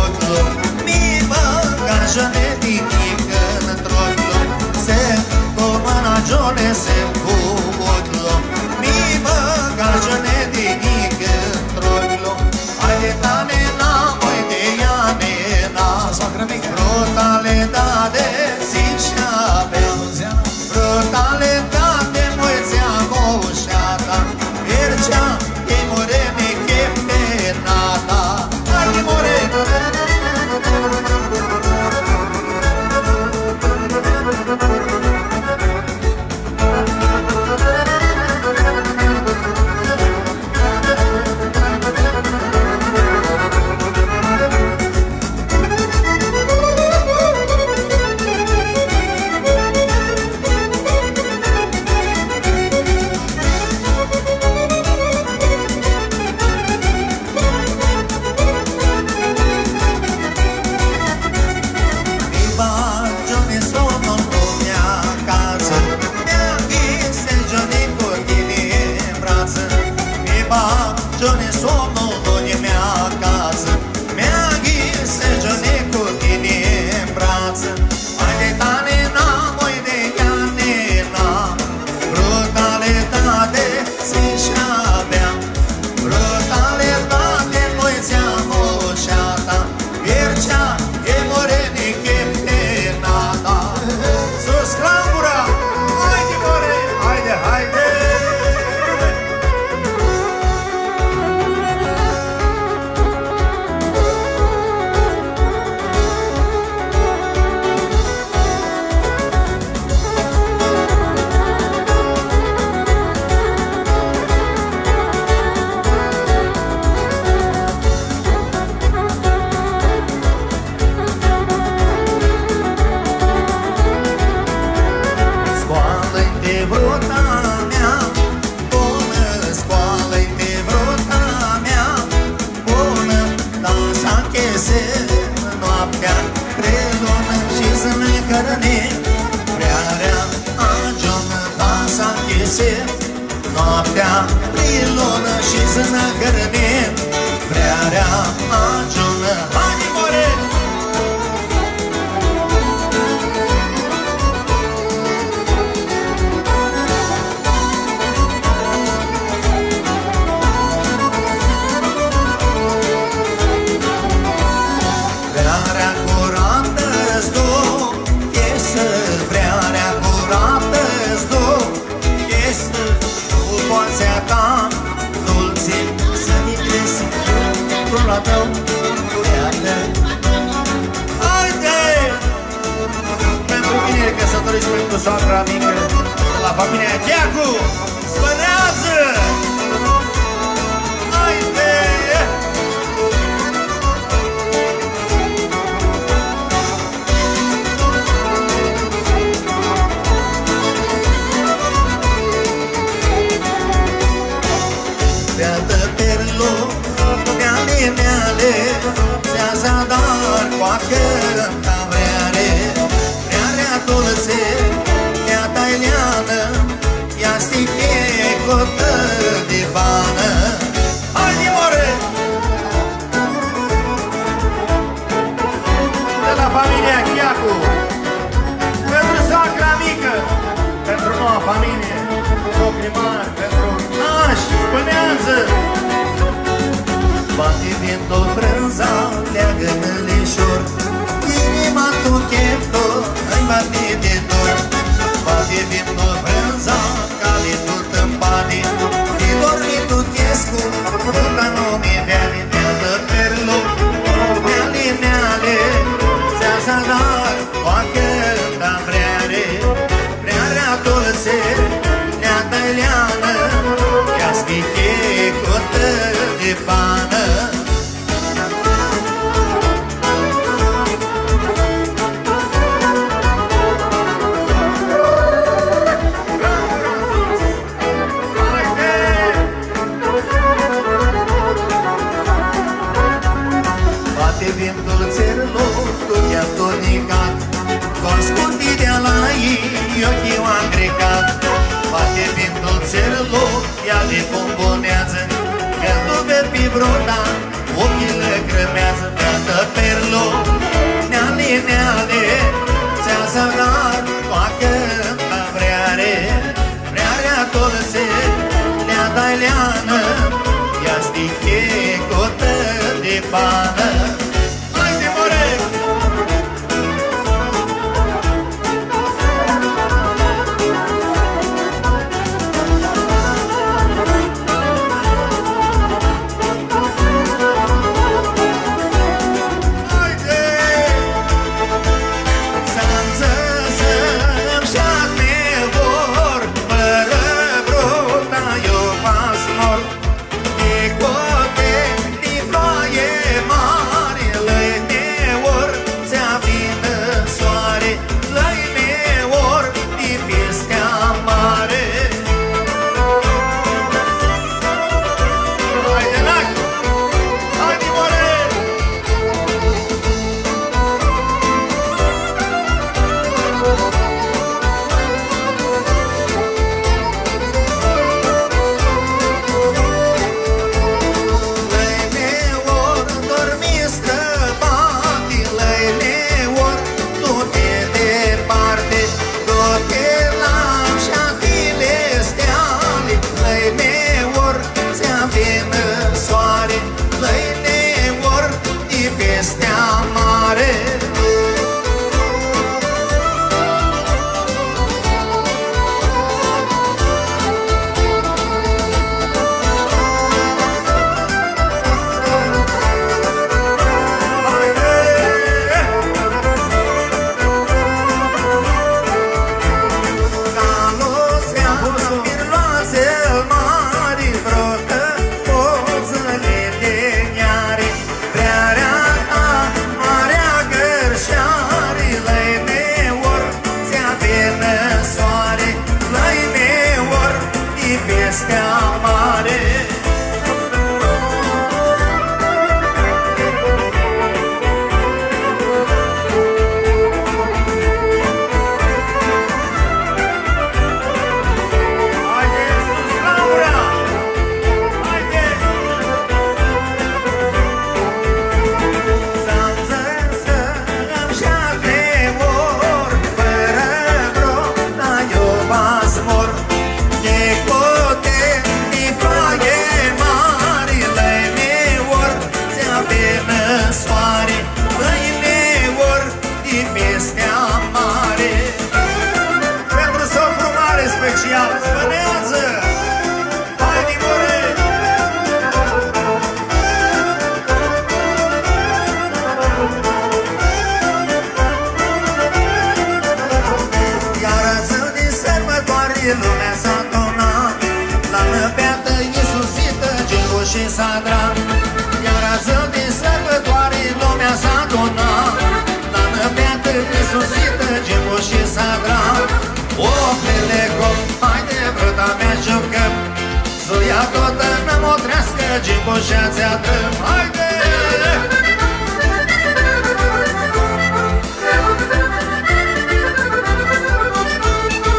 oclu, mi bagajele din într-oclu, se cu mâna jole se cu oclu, mi bagajele din într-oclu, haide tane na, măi de ea nena, brutale da de zicea bea, brutale da de moizea moșata, virgea e morene che penata, haide morene. Noaptea prin lună și zână gărne, prea rea ajună, hai more! Prea rea curată-ți du, iesă, prea rea curată-ți du, iesă, poațea ta, dulce, să mi crezi, la tău, iată. Haide! Pentru bine căsătoriți, pentru soacra mică, la familia Cheacu, spănează! Haide! Beată perlo, meale, meale, se-a zadar coacă ta vreare, vrearea dulce, ea tailiană, ea stiche cotă divană. Haide, more! De la familia Chiacu, pentru soacra mică, pentru noua familie, socri mari, pentru nași, spânează! Bate vântul frânza, leagă nălișor, inima tu cheftul, îi bate de dor. Bate vântul frânza, cale tu tâmpane, de dormi tu chescu, tăta nume veale, veală perlo, meale, meale, ți-a zadar, coacă ta vreare, vrearea dulce, nea tailiană, ea stiche cotă de pană. Bate vântul țărlor, tu i-a tonicat, cu-ascuntii de-a la ei, ochii o-am grecat. Bate vântul țărlor, ea le bombonează, când o vede pe broda, ochii le crămează, beată pe bană. Haide, more! Lumea s-a adunat la năpeată Iisusită, Gingu și Sadran. Iar azi din sărbătoare lumea s-a adunat la năpeată Iisusită, Gingu și Sadran. O, pelego, haide vrăta mea jucăm, să ia toată nămotrească Gingu și ați adrăm. Haide!